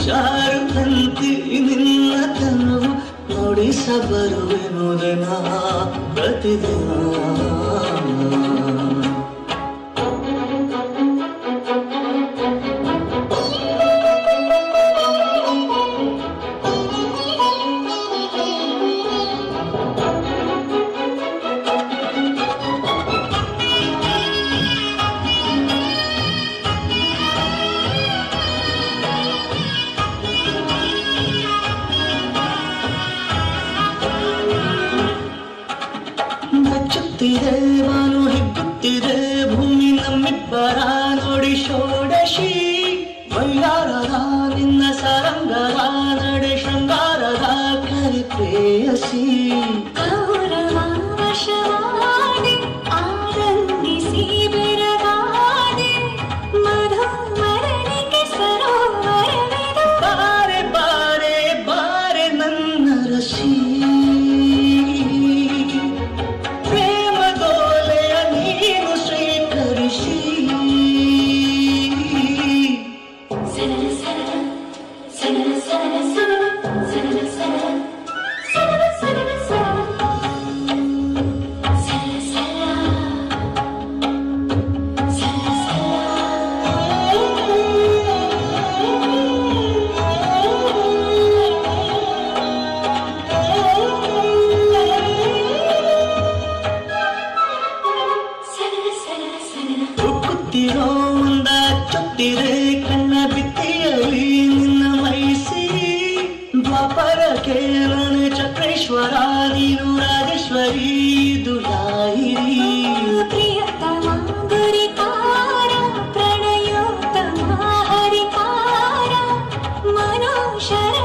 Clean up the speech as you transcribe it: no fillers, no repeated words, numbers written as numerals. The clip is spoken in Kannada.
ಜಾರುತ್ತಂತೆ ನಿನ್ನ ತನುವು ನೋಡಿಸಬರುವೆನುದನ ಪ್ರತಿದಿನ. ಬೆಚ್ಚುತ್ತಿದೆ ಬಾನು ಹಿಗ್ಗುತ್ತಿದೆ ಭೂಮಿ ನಮ್ಮಿಬ್ಬರ ನೋಡಿ ಷೋಡಶಿ ಬಯ್ಯಾರದ ನಿನ್ನ ಸರಂಗದ ನಡೆ ಶೃಂಗಾರದ ಕರಿ ಪ್ರೇಯಸಿ. ಗೌರವ ವಶವಾದೆ ಆನಂದಿಸಿ ಬೆರಗಾದೆ ಮಧುಮರಣಿಗೆ ಸರೋವರವಿದು. ಬಾರೆ ಬಾರೆ ಬಾರೆ ನನ್ನ ರಸಿ ಮುಂದ ಚುಟ್ಟಿರೆ ಕಣ್ಣ ಬಿತ್ತಿಯಲಿ ನಿನ್ನ ಮೈಸಿ. ದ್ವಾಪರಕ್ಕೆ ನಾನು ಚಕ್ರೇಶ್ವರ ನೀನು ರಾಜೇಶ್ವರಿ ದುಲಾಯಿರಿ. ಪ್ರಿಯತಮ ಗುರಿಕಾರ ಪ್ರಣಯೋತ್ತಮ ಹರಿಕಾರ ಮನೋಶರ